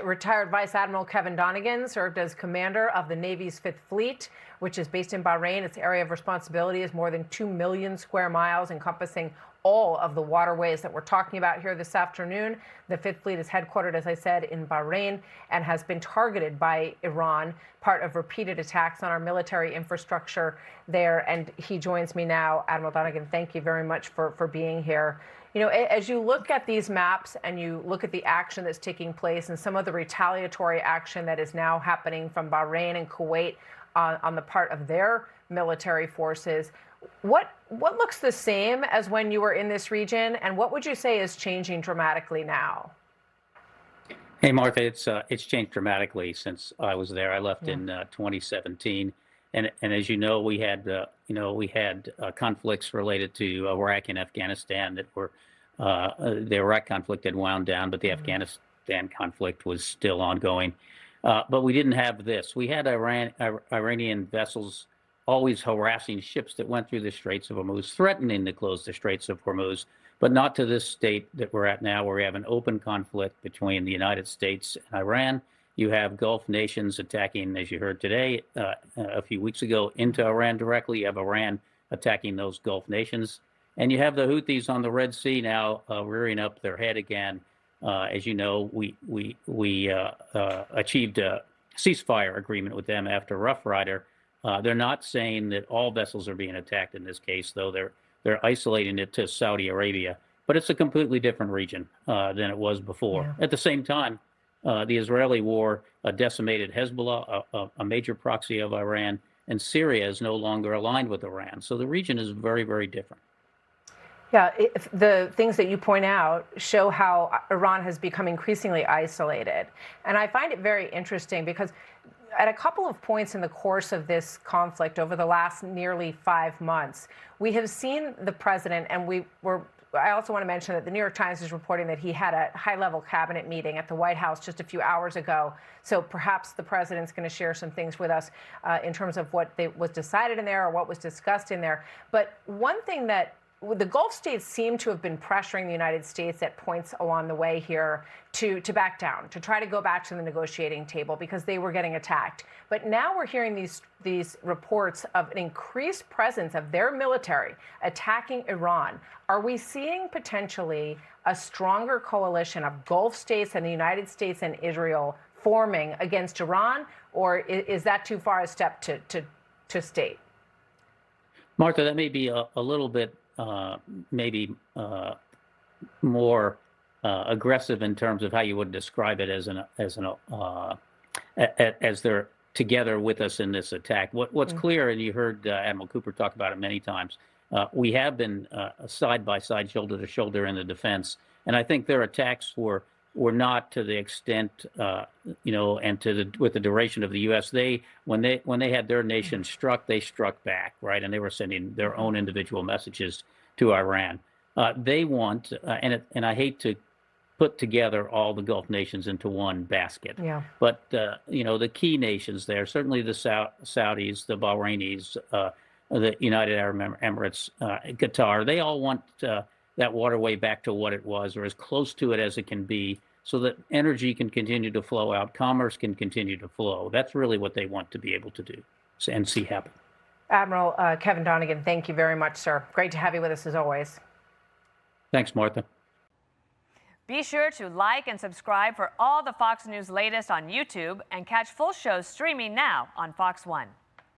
Retired Vice Admiral Kevin Donegan served as commander of the Navy's Fifth Fleet, which is based in Bahrain. Its area of responsibility is more than 2 million square miles, encompassing all of the waterways that we're talking about here this afternoon. The Fifth Fleet is headquartered, as I said, in Bahrain and has been targeted by Iran, part of repeated attacks on our military infrastructure there. And he joins me now. Admiral Donegan, thank you very much for being here. You know, as you look at these maps and you look at the action that's taking place and some of the retaliatory action that is now happening from Bahrain and Kuwait on the part of their military forces, what looks the same as when you were in this region, and what would you say is changing dramatically now? Hey, Martha, it's changed dramatically since I was there. I left in 2017, and as you know, we had conflicts related to Iraq and Afghanistan that were the Iraq conflict had wound down, but the Afghanistan conflict was still ongoing. But we didn't have this. We had Iranian vessels always harassing ships that went through the Straits of Hormuz, threatening to close the Straits of Hormuz, but not to this state that we're at now, where we have an open conflict between the United States and Iran. You have Gulf nations attacking, as you heard today, a few weeks ago, into Iran directly. You have Iran attacking those Gulf nations. And you have the Houthis on the Red Sea now rearing up their head again. As you know, we achieved a ceasefire agreement with them after Rough Rider. They're not saying that all vessels are being attacked in this case, though they're isolating it to Saudi Arabia. But it's a completely different region than it was before. Yeah. At the same time, the Israeli war decimated Hezbollah, a major proxy of Iran, and Syria is no longer aligned with Iran. So the region is very, very different. Yeah, the things that you point out show how Iran has become increasingly isolated. And I find it very interesting because at a couple of points in the course of this conflict over the last nearly 5 months, we have seen the president, and I also want to mention that the New York Times is reporting that he had a high-level cabinet meeting at the White House just a few hours ago. So perhaps the president's going to share some things with us in terms of what was decided in there or what was discussed in there. But one thing that the Gulf states seem to have been pressuring the United States at points along the way here to back down, to try to go back to the negotiating table because they were getting attacked. But now we're hearing these reports of an increased presence of their military attacking Iran. Are we seeing potentially a stronger coalition of Gulf states and the United States and Israel forming against Iran, or is that too far a step to state? Martha, that may be a little bit maybe more aggressive in terms of how you would describe it as they're together with us in this attack. What's clear, and you heard Admiral Cooper talk about it many times, we have been side by side, shoulder to shoulder in the defense, and I think their attacks were not to the extent, and with the duration of the U.S. When they had their nation struck, they struck back, right? And they were sending their own individual messages to Iran. They want, and I hate to put together all the Gulf nations into one basket, but the key nations there, certainly the Saudis, the Bahrainis, the United Arab Emirates, Qatar, they all want that waterway back to what it was, or as close to it as it can be, so that energy can continue to flow out, commerce can continue to flow. That's really what they want to be able to do and see happen. Admiral Kevin Donegan, thank you very much, sir. Great to have you with us as always. Thanks, Martha. Be sure to like and subscribe for all the Fox News latest on YouTube and catch full shows streaming now on Fox One.